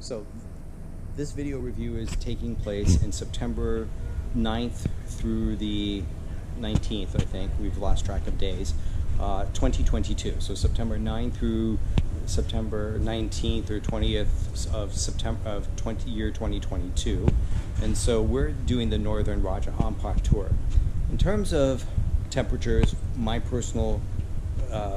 So this video review is taking place in September 9th through the 19th, I think. We've lost track of days. 2022. So September 9th through September 19th or 20th of September of year 2022. And so we're doing the Northern Raja Ampat tour. In terms of temperatures, my personal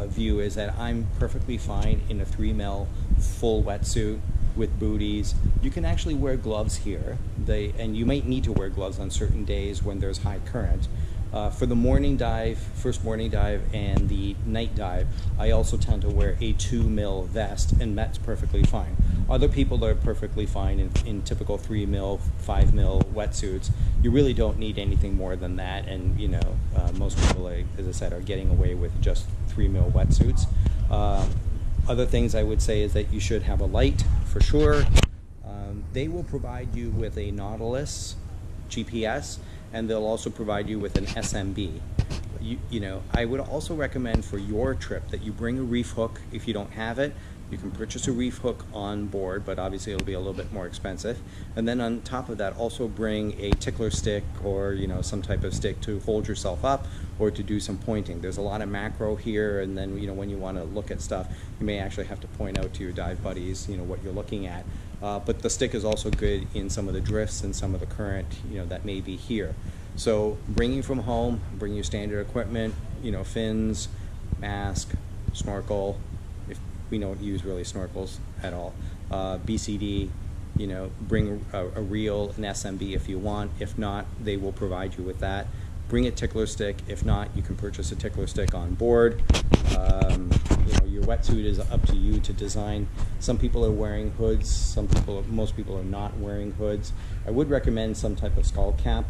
view is that I'm perfectly fine in a 3 mil full wetsuit with booties. You can actually wear gloves here, and you might need to wear gloves on certain days when there's high current. For the morning dive, first morning dive, and the night dive, I also tend to wear a 2 mil vest, and that's perfectly fine. Other people are perfectly fine in typical 3 mil, 5 mil wetsuits. You really don't need anything more than that, and you know, most people, as I said, are getting away with just 3 mil wetsuits. Other things I would say is that you should have a light for sure. They will provide you with a Nautilus GPS, and they'll also provide you with an SMB. You know, I would also recommend for your trip that you bring a reef hook. If you don't have it, you can purchase a reef hook on board, but obviously it'll be a little bit more expensive. And then on top of that, also bring a tickler stick or, you know, some type of stick to hold yourself up or to do some pointing. There's a lot of macro here, and then, you know, when you want to look at stuff, you may actually have to point out to your dive buddies, you know, what you're looking at. But the stick is also good in some of the drifts and some of the current, you know, that may be here. So bringing from home, bring your standard equipment, you know, fins, mask, snorkel. If we don't use really snorkels at all, BCD, you know, bring a reel, an SMB if you want. If not, they will provide you with that. Bring a tickler stick. If not, you can purchase a tickler stick on board. You know, your wetsuit is up to you to design. Some people are wearing hoods. Most people are not wearing hoods. I would recommend some type of skull cap,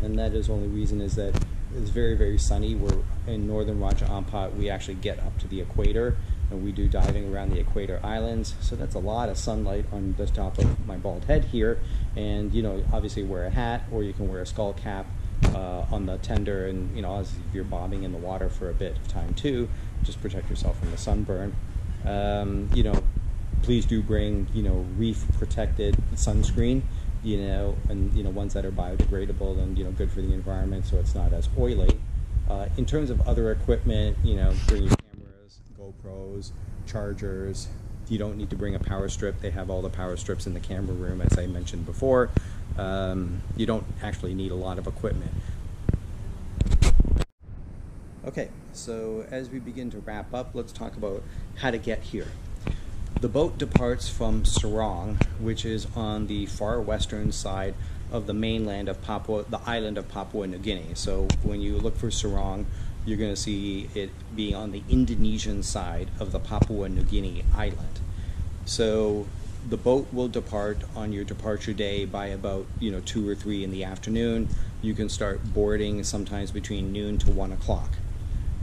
and that is only reason is that it's very, very sunny. We're in Northern Raja Ampat. We actually get up to the equator, and we do diving around the equator islands. So that's a lot of sunlight on the top of my bald head here. And you know, obviously wear a hat, or you can wear a skull cap on the tender, and you know, as if you're bobbing in the water for a bit of time too, just protect yourself from the sunburn. You know, please do bring, you know, reef protected sunscreen, you know, and you know, ones that are biodegradable and, you know, good for the environment, so it's not as oily. In terms of other equipment, you know, bring your cameras, GoPros, chargers. You don't need to bring a power strip. They have all the power strips in the camera room, as I mentioned before. You don't actually need a lot of equipment. Okay, so as we begin to wrap up, let's talk about how to get here. The boat departs from Sorong, which is on the far western side of the mainland of Papua, the island of Papua New Guinea. So when you look for Sorong, you're going to see it being on the Indonesian side of the Papua New Guinea island. So the boat will depart on your departure day by about, you know, 2 or 3 in the afternoon. You can start boarding sometimes between noon to 1 o'clock.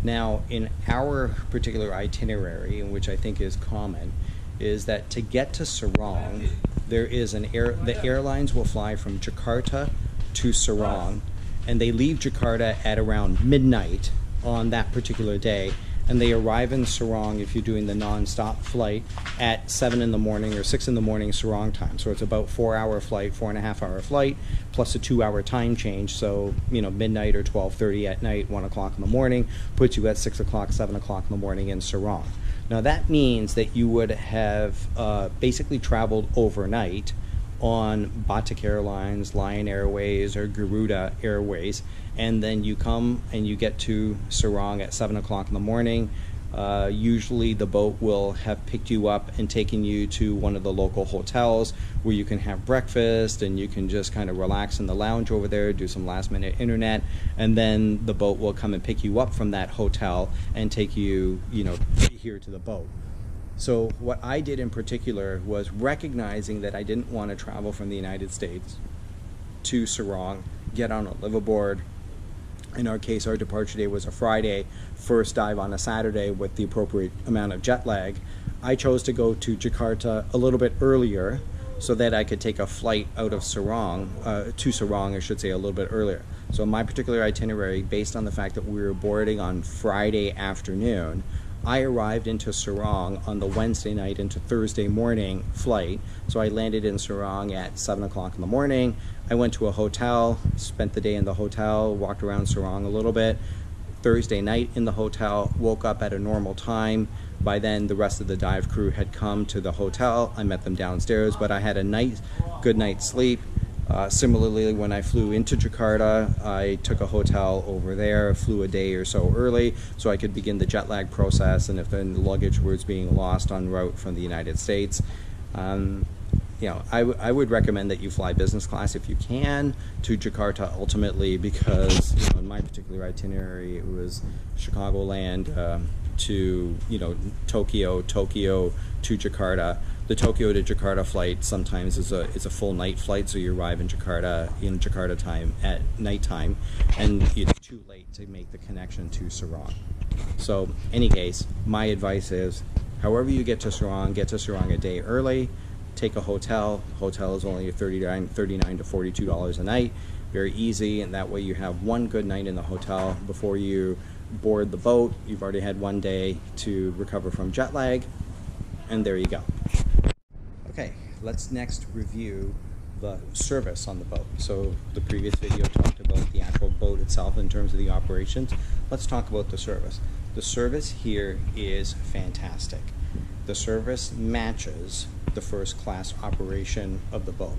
Now, in our particular itinerary, in which I think is common, is that to get to Sorong, there is the airlines will fly from Jakarta to Sorong, and they leave Jakarta at around midnight on that particular day, and they arrive in Sorong, if you're doing the non-stop flight, at 7 in the morning or 6 in the morning Sorong time. So it's about 4-hour flight, 4.5-hour flight, plus a 2-hour time change. So, you know, midnight or 12:30 at night, 1 o'clock in the morning, puts you at 6 o'clock, 7 o'clock in the morning in Sorong. Now that means that you would have basically traveled overnight on Batik Airlines, Lion Airways, or Garuda Airways, and then you come and you get to Sorong at 7 o'clock in the morning. Usually the boat will have picked you up and taken you to one of the local hotels where you can have breakfast and you can just kind of relax in the lounge over there, do some last-minute internet, and then the boat will come and pick you up from that hotel and take you, you know, here to the boat. So what I did in particular was recognizing that I didn't want to travel from the United States to Sorong, get on a liveaboard. In our case, our departure day was a Friday, first dive on a Saturday with the appropriate amount of jet lag. I chose to go to Jakarta a little bit earlier so that I could take a flight out of Sorong, to Sorong, I should say, a little bit earlier. So my particular itinerary, based on the fact that we were boarding on Friday afternoon, I arrived into Sorong on the Wednesday night into Thursday morning flight. So I landed in Sorong at 7 o'clock in the morning. I went to a hotel, spent the day in the hotel, walked around Sorong a little bit. Thursday night in the hotel, woke up at a normal time. By then, the rest of the dive crew had come to the hotel. I met them downstairs, but I had a good night's sleep. Similarly, when I flew into Jakarta, I took a hotel over there, flew a day or so early so I could begin the jet lag process, and if the luggage was being lost en route from the United States. You know, I would recommend that you fly business class if you can to Jakarta ultimately, because, you know, in my particular itinerary, it was Chicagoland to, you know, Tokyo to Jakarta. The Tokyo to Jakarta flight sometimes is a full night flight, so you arrive in Jakarta time at nighttime, and it's too late to make the connection to Sorong. So, any case, my advice is, however you get to Sorong a day early. Take a hotel. Hotel is only $39 to $42 a night. Very easy, and that way you have one good night in the hotel before you board the boat. You've already had one day to recover from jet lag, and there you go. Okay, let's next review the service on the boat. So the previous video talked about the actual boat itself in terms of the operations. Let's talk about the service. The service here is fantastic. The service matches the first class operation of the boat.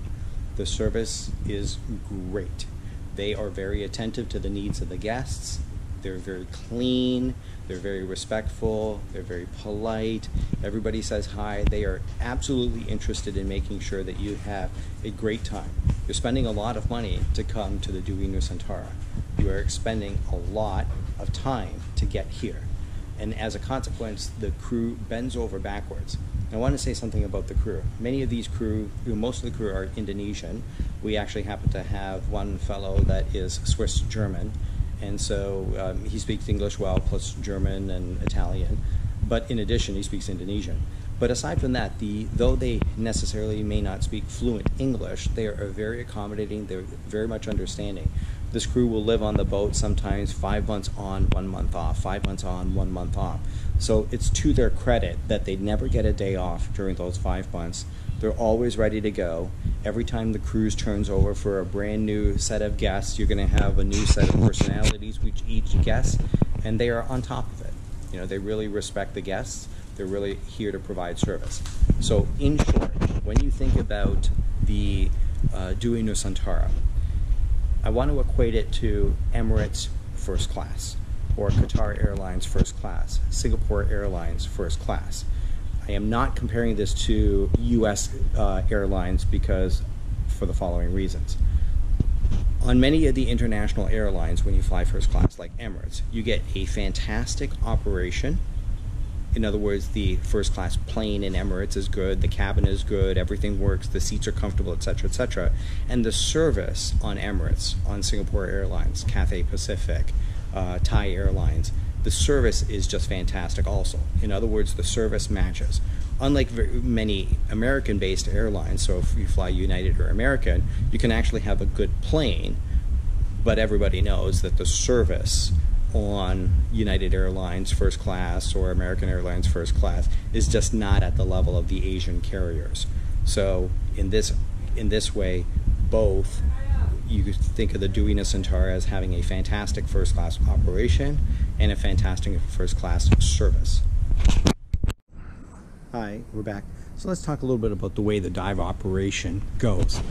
The service is great. They are very attentive to the needs of the guests. They're very clean, they're very respectful, they're very polite. Everybody says hi. They are absolutely interested in making sure that you have a great time. You're spending a lot of money to come to the Dewi Nusantara. You are expending a lot of time to get here. And as a consequence, the crew bends over backwards. I want to say something about the crew. Many of these crew, most of the crew are Indonesian. We actually happen to have one fellow that is Swiss German, and so he speaks English well, plus German and Italian. But in addition, he speaks Indonesian. But aside from that, though they necessarily may not speak fluent English, they are very accommodating. They're very much understanding. This crew will live on the boat sometimes 5 months on, 1 month off, 5 months on, 1 month off. So it's to their credit that they never get a day off during those 5 months. They're always ready to go. Every time the cruise turns over for a brand new set of guests, you're going to have a new set of personalities with each guest, and they are on top of it. You know, they really respect the guests. They're really here to provide service. So in short, when you think about the Dewi Nusantara, I want to equate it to Emirates first class, or Qatar Airlines first class, Singapore Airlines first class. I am not comparing this to US airlines because for the following reasons. On many of the international airlines, when you fly first class like Emirates, you get a fantastic operation. In other words, the first class plane in Emirates is good, the cabin is good, everything works, the seats are comfortable, etc., etc. And the service on Emirates, on Singapore Airlines, Cathay Pacific, Thai Airlines, the service is just fantastic also. In other words, the service matches. Unlike many American-based airlines, so if you fly United or American, you can actually have a good plane, but everybody knows that the service on United Airlines first class or American Airlines first class is just not at the level of the Asian carriers. So in this way, both, you could think of the Dewi Nusantara as having a fantastic first class operation and a fantastic first class service. Hi, we're back. So let's talk a little bit about the way the dive operation goes.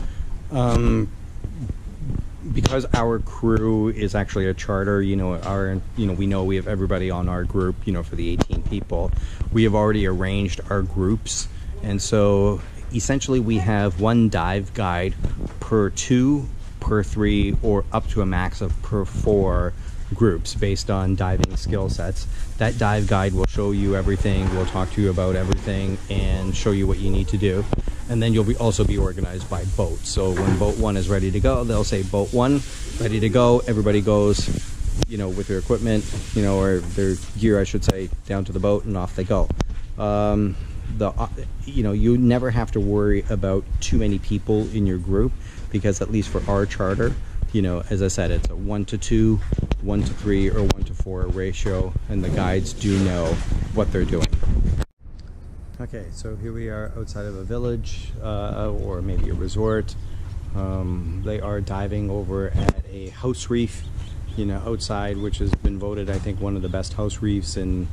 Because our crew is actually a charter, we know we have everybody on our group, for the 18 people. We have already arranged our groups, and so essentially we have one dive guide per 2, per 3, or up to a max of per 4 groups based on diving skill sets. That dive guide will show you everything, will talk to you about everything, and show you what you need to do. And then you'll also be organized by boat. So when boat 1 is ready to go, they'll say boat 1 ready to go. Everybody goes, with their equipment, or their gear, I should say, down to the boat, and off they go. You never have to worry about too many people in your group, because at least for our charter, You know, as I said, it's a 1-to-2, 1-to-3, or 1-to-4 ratio, and the guides do know what they're doing. Okay, so here we are outside of a village, or maybe a resort. They are diving over at a house reef, you know, outside, which has been voted, I think, one of the best house reefs in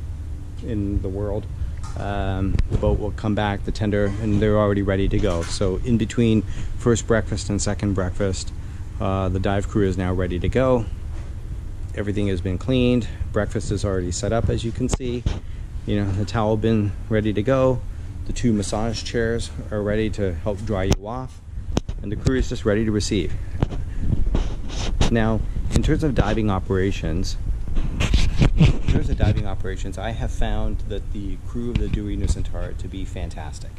the world. The boat will come back, the tender, and they're already ready to go. So in between first breakfast and second breakfast, the dive crew is now ready to go. Everything has been cleaned. Breakfast is already set up, as you can see. You know, the towel bin ready to go. The 2 massage chairs are ready to help dry you off. And the crew is just ready to receive. Now, in terms of diving operations, I have found that the crew of the Dewi Nusantara to be fantastic.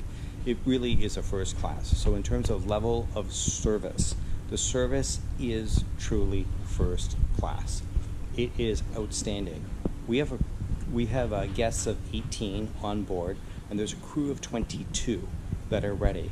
It really is a first class. So in terms of level of service, the service is truly first class. It is outstanding. We have guests of 18 on board, and there's a crew of 22 that are ready.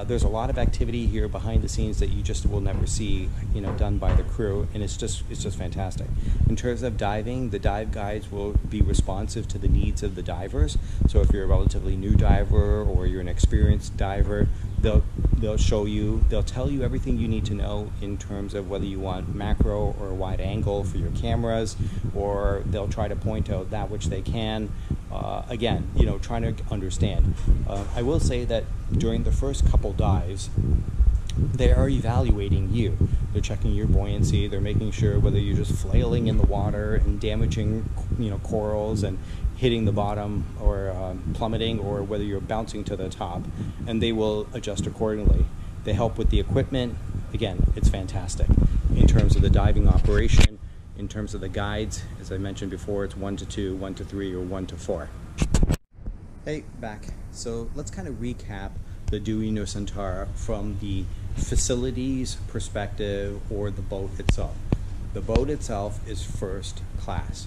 There's a lot of activity here behind the scenes that you just will never see, you know, done by the crew, and it's just fantastic. In terms of diving, the dive guides will be responsive to the needs of the divers. So if you're a relatively new diver or you're an experienced diver, they'll show you, they'll tell you everything you need to know in terms of whether you want macro or wide angle for your cameras, or they'll try to point out that which they can. Again, you know, trying to understand. I will say that during the first couple dives, they are evaluating you. They're checking your buoyancy. They're making sure whether you're just flailing in the water and damaging, you know, corals and hitting the bottom, or plummeting, or whether you're bouncing to the top, and they will adjust accordingly. They help with the equipment. Again, it's fantastic. In terms of the diving operation, in terms of the guides, as I mentioned before, it's 1-to-2, 1-to-3, or 1-to-4. Hey, back. So let's kind of recap the Dewi Nusantara from the facilities perspective, or the boat itself. The boat itself is first class.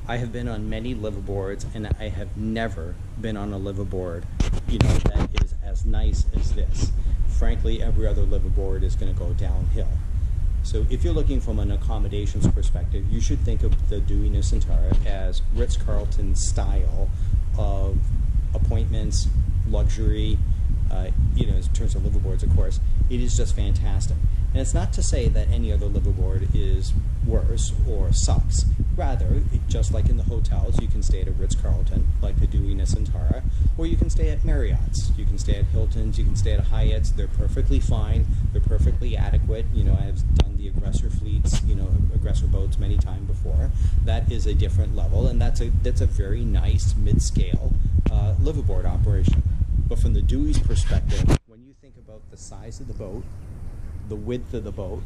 I have been on many liveaboards, and I have never been on a liveaboard, you know, that is as nice as this. Frankly, every other liveaboard is going to go downhill. So if you're looking from an accommodations perspective, you should think of the Dewi Nusantara as Ritz-Carlton style of appointments, luxury, you know, in terms of liveaboards, of course. It is just fantastic. And it's not to say that any other liveaboard is worse or sucks. Rather, just like in the hotels, you can stay at a Ritz-Carlton, like the Dewi Nusantara, or you can stay at Marriott's. You can stay at Hilton's, you can stay at Hyatt's. They're perfectly fine. They're perfectly adequate. You know, I've done the aggressor fleets, you know, aggressor boats many times before. That is a different level, and that's a very nice mid-scale liveaboard operation. But from the Dewi's perspective, when you think about the size of the boat, the width of the boat,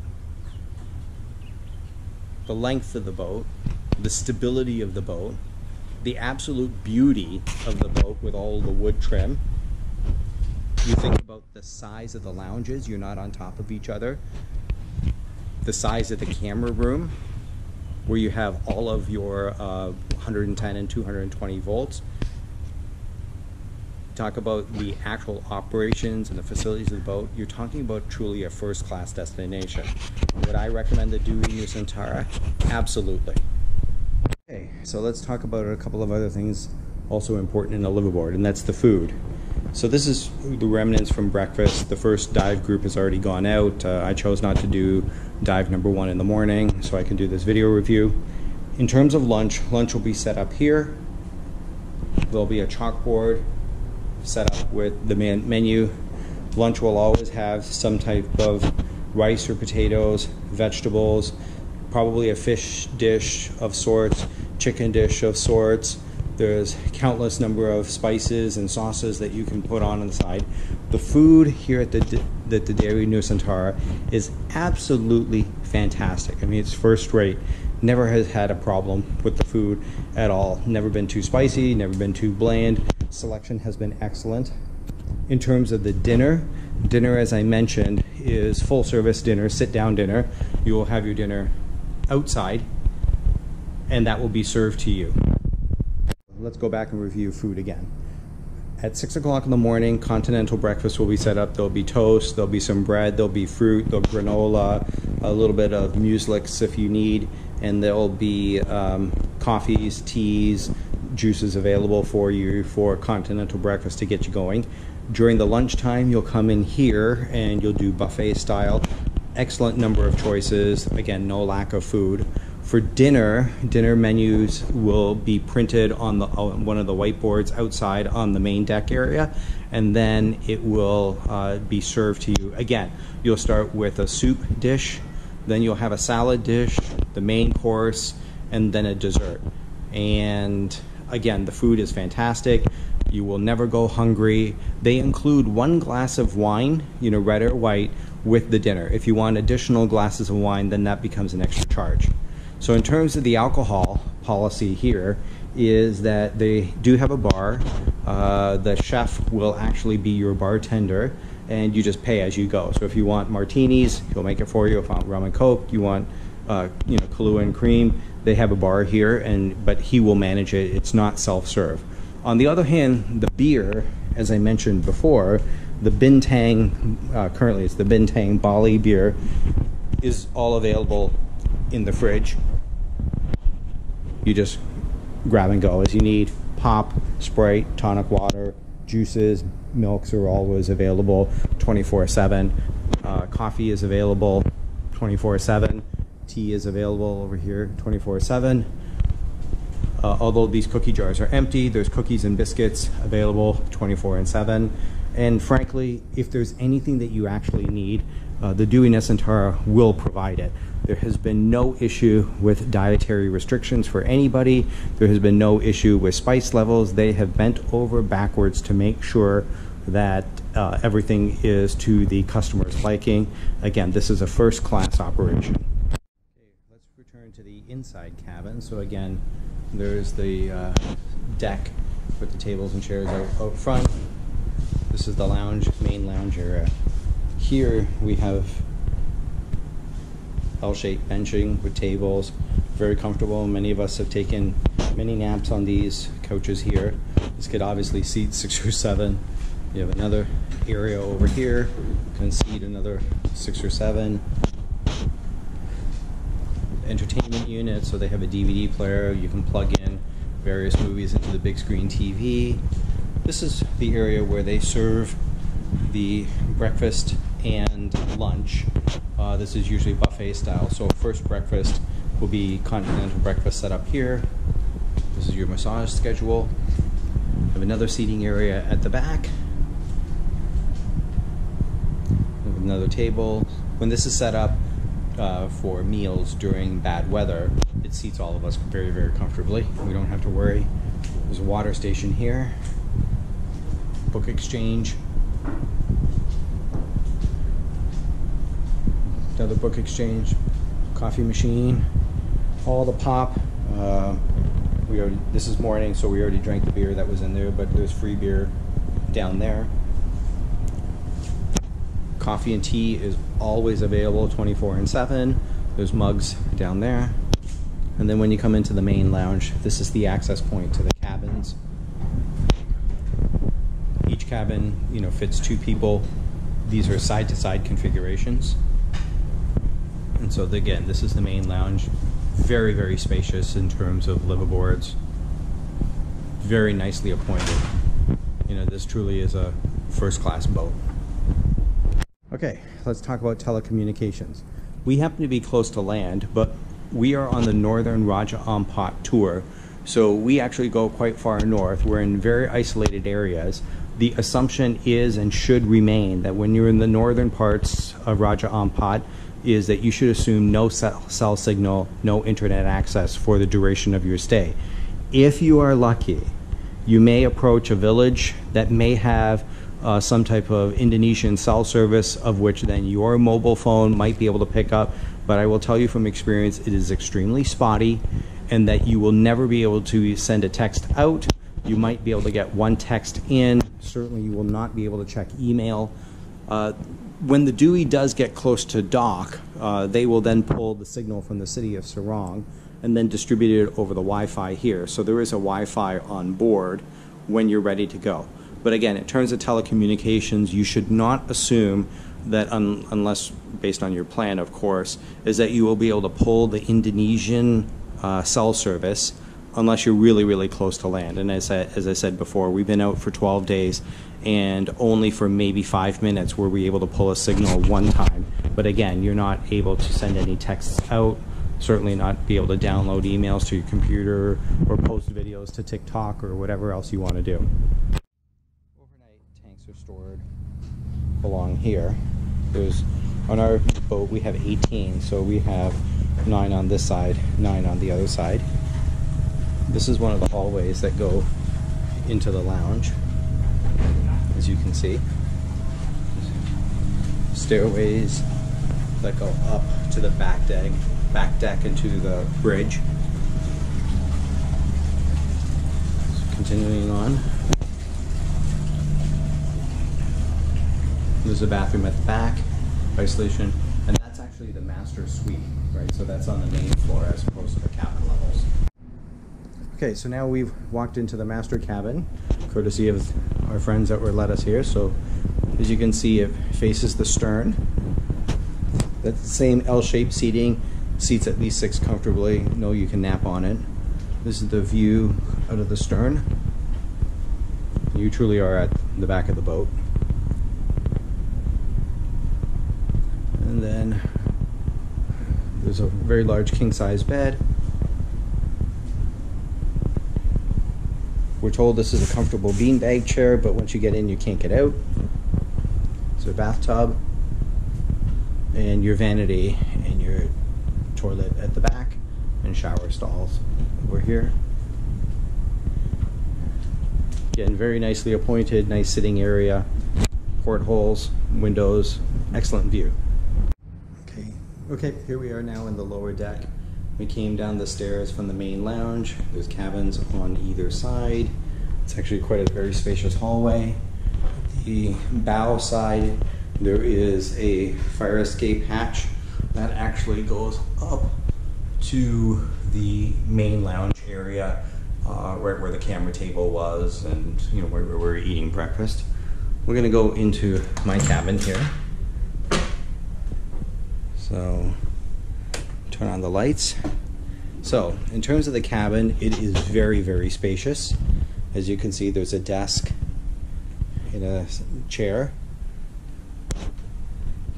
the length of the boat, the stability of the boat, the absolute beauty of the boat with all the wood trim. You think about the size of the lounges, you're not on top of each other. The size of the camera room, where you have all of your 110 and 220 volts. Talk about the actual operations and the facilities of the boat. You're talking about truly a first-class destination. Would I recommend the Dewi Nusantara? Absolutely. Okay, so let's talk about a couple of other things also important in a liveaboard, and that's the food. So this is the remnants from breakfast. The first dive group has already gone out. I chose not to do dive number 1 in the morning, so I can do this video review. In terms of lunch, lunch will be set up here. There'll be a chalkboard set up with the menu. Lunch will always have some type of rice or potatoes, vegetables, probably a fish dish of sorts, chicken dish of sorts. There's countless number of spices and sauces that you can put on the side. The food here at the Dewi Nusantara is absolutely fantastic. I mean, it's first rate. Never has had a problem with the food at all. Never been too spicy, never been too bland. Selection has been excellent. In terms of the dinner, as I mentioned, is full service dinner, sit down dinner. You will have your dinner outside, and that will be served to you. Let's go back and review food again. At 6 o'clock in the morning, continental breakfast will be set up. There'll be toast, there'll be some bread, there'll be fruit, there'll be granola, a little bit of muesli if you need, and there'll be coffees, teas, juices available for you for continental breakfast to get you going. During the lunchtime, you'll come in here and you'll do buffet style. Excellent number of choices. Again, no lack of food. For dinner menus will be printed on one of the whiteboards outside on the main deck area, and then it will be served to you. Again, you'll start with a soup dish, then you'll have a salad dish, the main course, and then a dessert. And again, the food is fantastic. You will never go hungry. They include 1 glass of wine, red or white, with the dinner. If you want additional glasses of wine, then that becomes an extra charge. So in terms of the alcohol policy here is that they do have a bar. The chef will actually be your bartender, and you just pay as you go. So if you want martinis, he'll make it for you. If you want rum and coke, you want Kahlua and cream, they have a bar here, but he will manage it. It's not self-serve. On the other hand, the beer, as I mentioned before, the Bintang, currently it's the Bintang Bali beer, is all available in the fridge. You just grab and go as you need. Pop, Sprite, tonic water, juices, milks are always available 24/7. Coffee is available 24/7. Tea is available over here 24/7. Although these cookie jars are empty, there's cookies and biscuits available 24/7. And frankly, if there's anything that you actually need, the Dewi Nusantara will provide it. There has been no issue with dietary restrictions for anybody. There has been no issue with spice levels. They have bent over backwards to make sure that everything is to the customer's liking. Again, this is a first-class operation. Okay, let's return to the inside cabin. So again, there's the deck with the tables and chairs out front. This is the lounge, main lounge area. Here we have L-shaped benching with tables, very comfortable. Many of us have taken many naps on these couches here. This could obviously seat 6 or 7. You have another area over here, can seat another 6 or 7. Entertainment unit, so they have a DVD player. You can plug in various movies into the big screen TV. This is the area where they serve the breakfast and lunch. This is usually buffet style. So first breakfast will be continental breakfast set up here. This is your massage schedule. You have another seating area at the back. You have another table. When this is set up for meals during bad weather, it seats all of us very, very comfortably. We don't have to worry. There's a water station here. Book exchange. Another book exchange, coffee machine, all the pop. This is morning, so we already drank the beer that was in there, but there's free beer down there. Coffee and tea is always available 24/7. There's mugs down there. And then when you come into the main lounge, this is the access point to the cabins. Each cabin, fits 2 people. These are side-to-side configurations. And so again, this is the main lounge. Very, very spacious in terms of liveaboards. Very nicely appointed. This truly is a first-class boat. Okay, let's talk about telecommunications. We happen to be close to land, but we are on the northern Raja Ampat tour. So we actually go quite far north. We're in very isolated areas. The assumption is and should remain that when you're in the northern parts of Raja Ampat, is that you should assume no cell signal, no internet access for the duration of your stay. If you are lucky, you may approach a village that may have some type of Indonesian cell service, of which then your mobile phone might be able to pick up. But I will tell you from experience, it is extremely spotty, and that you will never be able to send a text out. You might be able to get one text in. Certainly you will not be able to check email. When the Dewi does get close to dock, they will then pull the signal from the city of Sorong and then distribute it over the Wi-Fi here. So there is a Wi-Fi on board when you're ready to go. But again, in terms of telecommunications, you should not assume that, unless based on your plan, of course, is that you will be able to pull the Indonesian cell service unless you're really, really close to land. And as I said before, we've been out for 12 days, and only for maybe 5 minutes were we able to pull a signal one time. But again, you're not able to send any texts out, certainly not be able to download emails to your computer or post videos to TikTok or whatever else you want to do. Overnight tanks are stored along here. On our boat we have 18, so we have 9 on this side, 9 on the other side. This is one of the hallways that go into the lounge, as you can see. Stairways that go up to the back deck into the bridge. So continuing on. There's a bathroom at the back, isolation, and that's actually the master suite, right? So that's on the main floor as opposed to the cabin levels. Okay, so now we've walked into the master cabin, courtesy of our friends that were let us here. So as you can see, it faces the stern. That's the same L-shaped seating, seats at least 6 comfortably. No, you can nap on it. This is the view out of the stern. You truly are at the back of the boat. And then there's a very large king-size bed. We're told this is a comfortable beanbag chair, but once you get in, you can't get out. There's a bathtub and your vanity and your toilet at the back and shower stalls over here. Again, very nicely appointed, nice sitting area, portholes, windows, excellent view. Okay, here we are now in the lower deck. We came down the stairs from the main lounge. There's cabins on either side. It's actually quite a very spacious hallway. The bow side, there is a fire escape hatch that actually goes up to the main lounge area, right where the camera table was, and where we were eating breakfast. We're gonna go into my cabin here. So, turn on the lights. So, in terms of the cabin, it is very, very spacious. As you can see, there's a desk and a chair.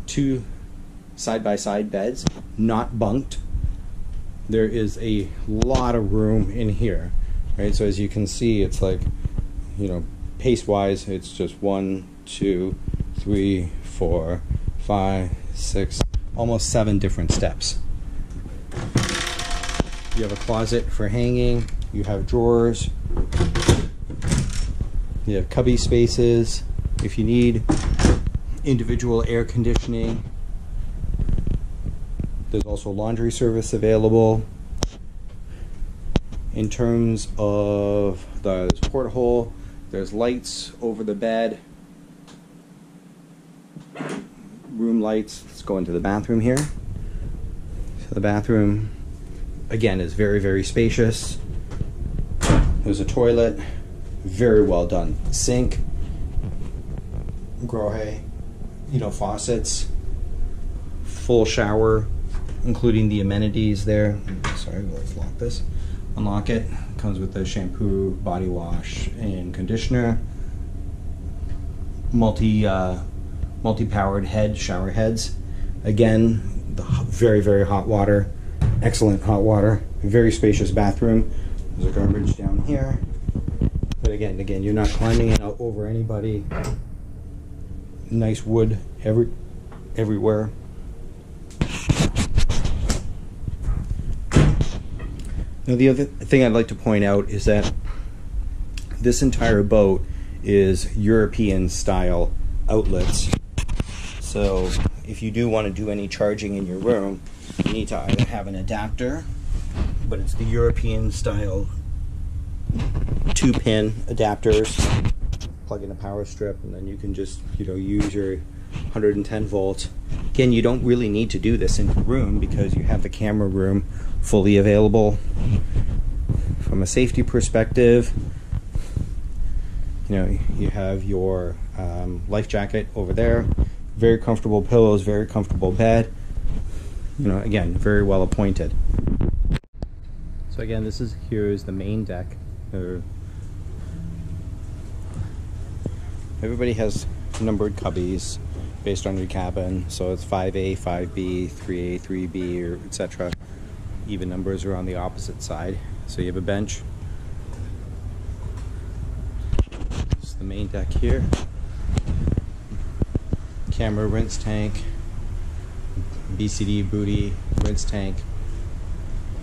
2 side-by-side beds, not bunked. There is a lot of room in here, right? So as you can see, it's like, pace-wise, it's just 1, 2, 3, 4, 5, 6, almost 7 different steps. You have a closet for hanging, you have drawers, you have cubby spaces if you need, individual air conditioning. There's also laundry service available. In terms of the porthole, there's lights over the bed, room lights. Let's go into the bathroom here. So the bathroom, again, is very, very spacious. There's a toilet, very well done. Sink, grohe, faucets, full shower, including the amenities there. Sorry, let's lock this. Unlock it. Comes with the shampoo, body wash, and conditioner. Multi-powered shower heads. Again, the very, very hot water. Excellent hot water. Very spacious bathroom. There's a garbage down here. But again, you're not climbing it out over anybody. Nice wood everywhere. Now, the other thing I'd like to point out is that this entire boat is European style outlets. So if you do want to do any charging in your room, you need to either have an adapter, but it's the European style 2-pin adapters. Plug in a power strip, and then you can just use your 110 volts. Again, you don't really need to do this in your room because you have the camera room fully available. From a safety perspective, You know, you have your life jacket over there, very comfortable pillows, very comfortable bed. You know, again, very well appointed. So again, here's the main deck. Everybody has numbered cubbies based on your cabin, so it's 5A, 5B, 3A, 3B, or etc. Even numbers are on the opposite side. So you have a bench. This is the main deck here. Camera rinse tank, BCD booty rinse tank,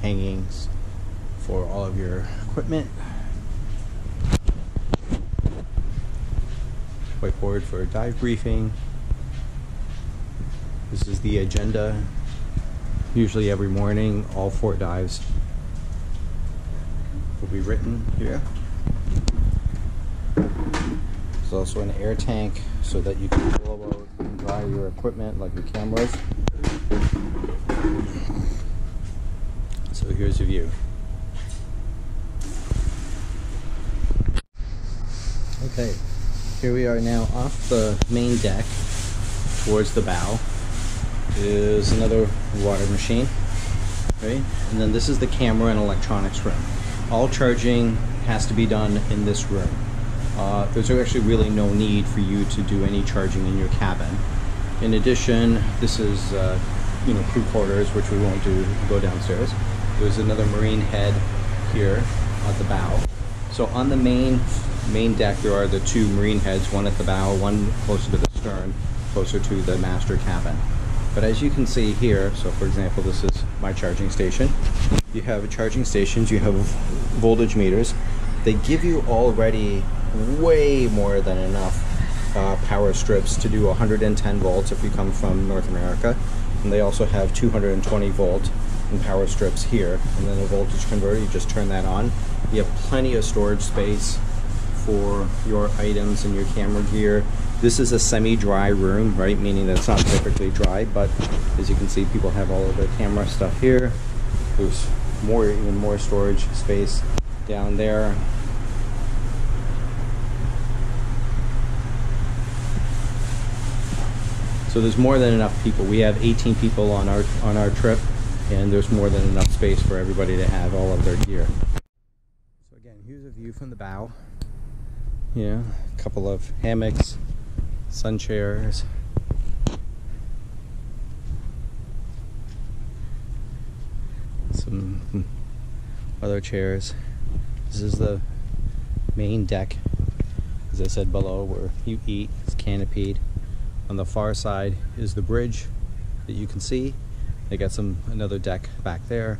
hangings for all of your equipment, whiteboard for a dive briefing. This is the agenda. Usually every morning, all 4 dives will be written here. There's also an air tank so that you can blow out and dry your equipment, like your cameras. So here's your view. Okay, here we are now off the main deck towards the bow. Is another water machine, right? And then this is the camera and electronics room. All charging has to be done in this room. There's actually really no need for you to do any charging in your cabin. In addition, this is you know, crew quarters, which we won't do, go downstairs. There's another marine head here at the bow. So on the main deck, there are the 2 marine heads, one at the bow, one closer to the stern, closer to the master cabin. But as you can see here, so for example, this is my charging station. You have charging stations, you have voltage meters. They give you already way more than enough power strips to do 110 volts if you come from North America. And they also have 220 volt in power strips here. And then a voltage converter, you just turn that on. You have plenty of storage space for your items and your camera gear. This is a semi-dry room, right? Meaning that it's not perfectly dry, but as you can see, people have all of their camera stuff here. There's even more storage space down there. So there's more than enough people. We have 18 people on our trip, and there's more than enough space for everybody to have all of their gear. So again, here's a view from the bow. Yeah, a couple of hammocks, sun chairs. Some other chairs. This is the main deck, as I said below, where you eat. It's canopied. On the far side is the bridge that you can see. They got another deck back there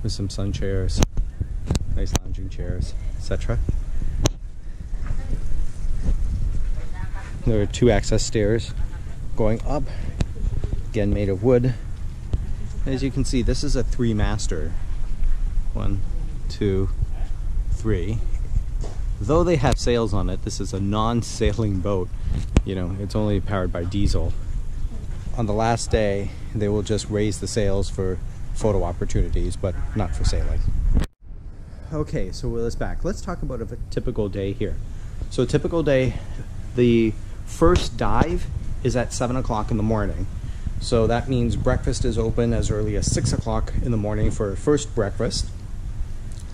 with some sun chairs, nice lounging chairs, etc. There are 2 access stairs going up, again made of wood. As you can see, this is a 3-master. 1, 2, 3. Though they have sails on it, this is a non-sailing boat. You know, it's only powered by diesel. On the last day, they will just raise the sails for photo opportunities, but not for sailing. Okay, so let's back. Let's talk about a typical day here. So a typical day, the first dive is at 7 o'clock in the morning. So that means breakfast is open as early as 6 o'clock in the morning for first breakfast.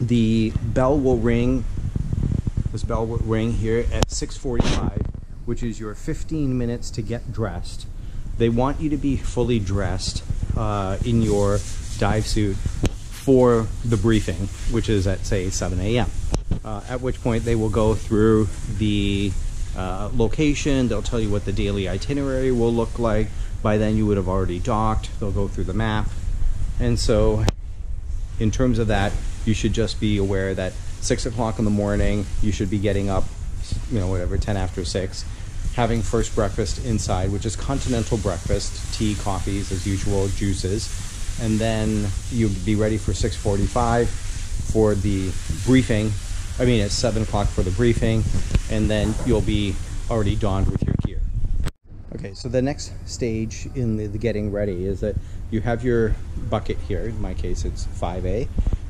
The bell will ring, this bell will ring here at 6:45, which is your 15 minutes to get dressed. They want you to be fully dressed in your dive suit for the briefing, which is at, say, 7 a.m. At which point they will go through the location. They'll tell you what the daily itinerary will look like. By then you would have already docked. They'll go through the map. And so in terms of that, you should just be aware that 6 o'clock in the morning, you should be getting up, you know, whatever, 10 after 6, having first breakfast inside, which is continental breakfast, tea, coffees as usual, juices. And then you'll be ready for 6:45 for the briefing. I mean, it's 7 o'clock for the briefing, and then you'll be already donned with your gear. Okay, so the next stage in the getting ready is that you have your bucket here. In my case, it's 5A.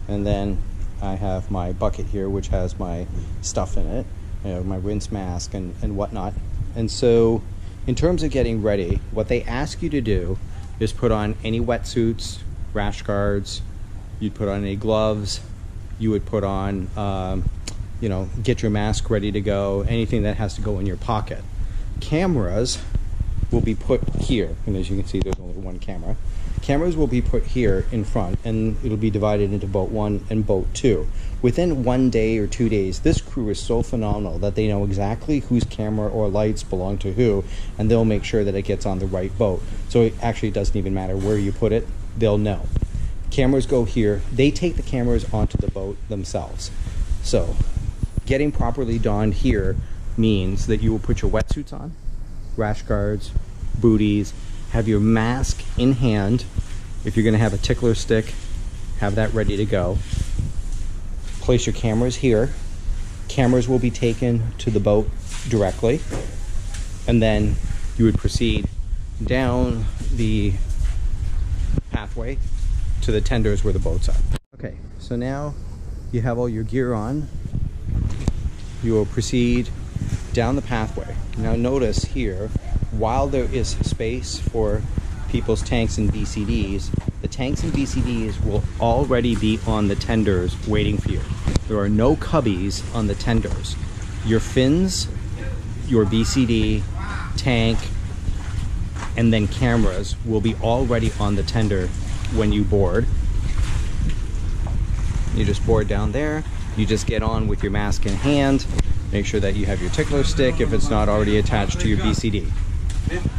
And then I have my bucket here, which has my stuff in it. my rinse mask and whatnot. And so in terms of getting ready, what they ask you to do is put on any wetsuits, rash guards, you'd put on any gloves, you would put on, get your mask ready to go, anything that has to go in your pocket. Cameras will be put here, and as you can see, there's only one camera. Cameras will be put here in front, and it'll be divided into boat 1 and boat 2. Within 1 day or 2 days, this crew is so phenomenal that they know exactly whose camera or lights belong to who, and they'll make sure that it gets on the right boat. So it actually doesn't even matter where you put it, they'll know. Cameras go here. They take the cameras onto the boat themselves. So getting properly donned here means that you will put your wetsuits on, rash guards, booties, have your mask in hand. If you're going to have a tickler stick, have that ready to go. Place your cameras here. Cameras will be taken to the boat directly, and then you would proceed down the pathway to the tenders where the boats are. Okay, so now you have all your gear on. You will proceed down the pathway. Now notice here, while there is space for people's tanks and BCDs, the tanks and BCDs will already be on the tenders waiting for you. There are no cubbies on the tenders. Your fins, your BCD, tank, and then cameras will be already on the tender when you board. You just board down there. You just get on with your mask in hand. Make sure that you have your tickler stick if it's not already attached to your BCD.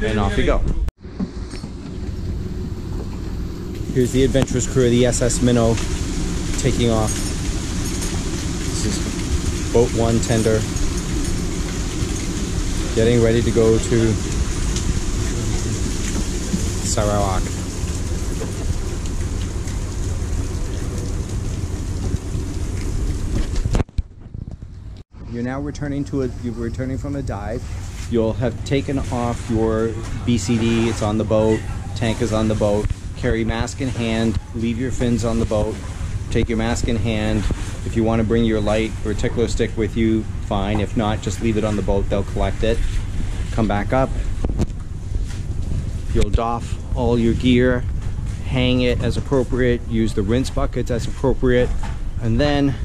And off you go. Here's the adventurous crew of the SS Minnow taking off. This is boat 1 tender. Getting ready to go to Sarawak. You're now returning from a dive. You'll have taken off your BCD, it's on the boat, tank is on the boat. Carry mask in hand, leave your fins on the boat, take your mask in hand. If you want to bring your light or tickler stick with you, fine. If not, just leave it on the boat, they'll collect it. Come back up. You'll doff all your gear, hang it as appropriate, use the rinse buckets as appropriate, and then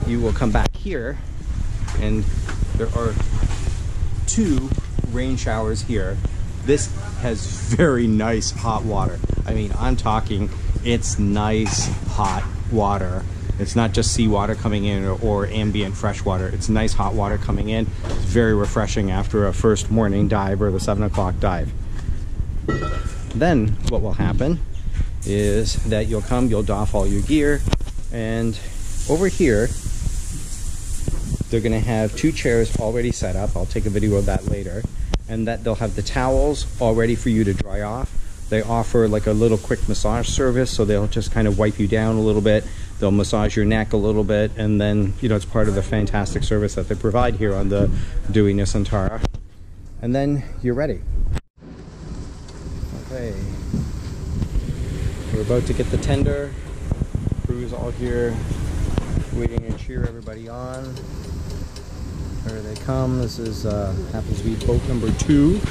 you will come back here, and there are 2 rain showers here. This has very nice hot water. I mean, I'm talking, it's nice hot water. It's not just seawater coming in or ambient fresh water. It's nice hot water coming in. It's very refreshing after a first morning dive or the 7 o'clock dive. Then what will happen is that you'll come, you'll doff all your gear, and over here, they're gonna have 2 chairs already set up. I'll take a video of that later. And that they'll have the towels all ready for you to dry off. They offer like a little quick massage service, so they'll just kind of wipe you down a little bit. They'll massage your neck a little bit, and then, it's part of the fantastic service that they provide here on the Dewi Nusantara. And then you're ready. Okay. We're about to get the tender. Crew's all here, waiting to cheer everybody on. There they come. This is happens to be boat number 2.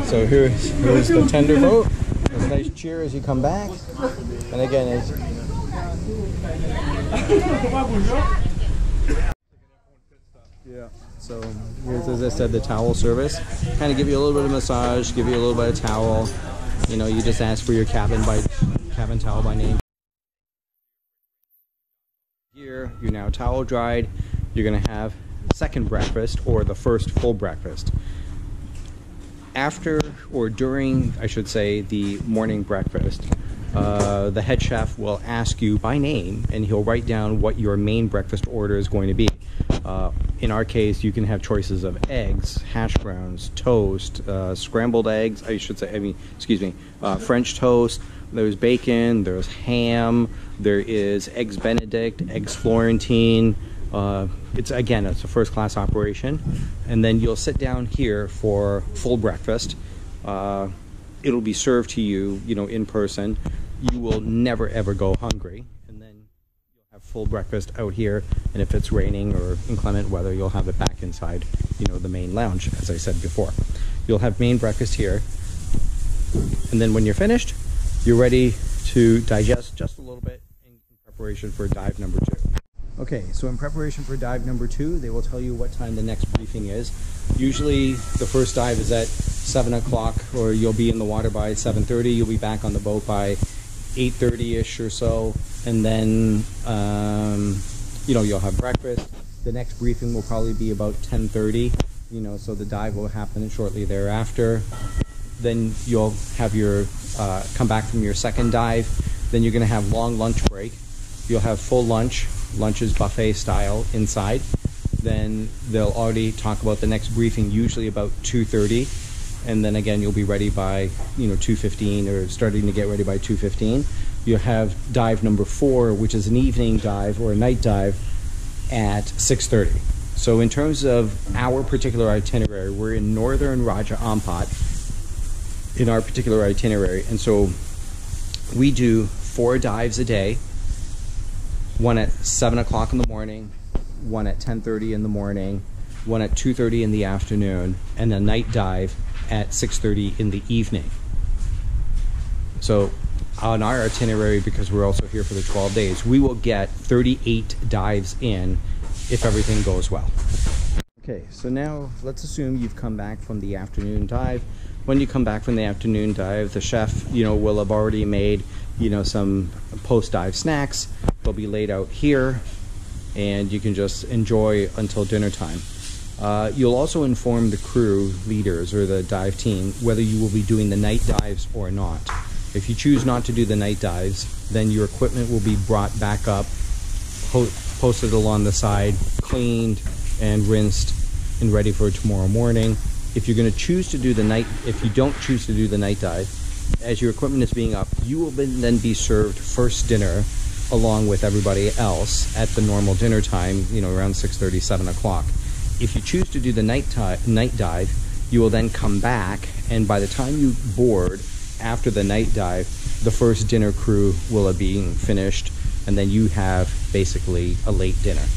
So here's the tender boat. It's a nice cheer as you come back. And again, it's yeah. So here's, as I said, the towel service. Kind of give you a little bit of massage, give you a little bit of towel. You just ask for your cabin towel by name. Here, you're now towel dried. You're gonna have second breakfast, or the first full breakfast. After, or during, I should say, the morning breakfast, the head chef will ask you by name, and he'll write down what your main breakfast order is going to be. In our case, you can have choices of eggs, hash browns, toast, scrambled eggs, French toast, There's bacon, there's ham, there is eggs Benedict, eggs Florentine. It's a first class operation. And then you'll sit down here for full breakfast. It'll be served to you, in person. You will never ever go hungry. And then you'll have full breakfast out here. And if it's raining or inclement weather, you'll have it back inside, the main lounge, as I said before. You'll have main breakfast here. And then when you're finished, you're ready to digest just a little bit in preparation for dive number 2. Okay, so in preparation for dive number 2, they will tell you what time the next briefing is. Usually the first dive is at 7 o'clock, or you'll be in the water by 7:30. You'll be back on the boat by 8:30-ish or so. And then, you'll have breakfast. The next briefing will probably be about 10:30, so the dive will happen shortly thereafter. Then you'll have your, come back from your second dive. Then you're gonna have long lunch break. You'll have full lunch. Lunch is buffet style inside. Then they'll already talk about the next briefing, usually about 2:30. And then again, you'll be ready by, 2:15, or starting to get ready by 2:15. You'll have dive number 4, which is an evening dive or a night dive at 6:30. So in terms of our particular itinerary, we're in northern Raja Ampat in our particular itinerary. And so we do 4 dives a day. One at 7 o'clock in the morning, one at 10:30 in the morning, one at 2:30 in the afternoon, and a night dive at 6:30 in the evening. So on our itinerary, because we're also here for the 12 days, we will get 38 dives in if everything goes well. Okay, so now let's assume you've come back from the afternoon dive. When you come back from the afternoon dive, the chef, will have already made, some post-dive snacks. They'll be laid out here, and you can just enjoy until dinner time. You'll also inform the crew leaders or the dive team whether you will be doing the night dives or not. If you choose not to do the night dives, then your equipment will be brought back up, posted along the side, cleaned and rinsed and ready for tomorrow morning. If you're going to choose to do the night, if you don't choose to do the night dive, as your equipment is being up, you will then be served first dinner along with everybody else at the normal dinner time, around 6:30, 7 o'clock. If you choose to do the night dive, you will then come back, and by the time you board after the night dive, the first dinner crew will have been finished, and then you have basically a late dinner.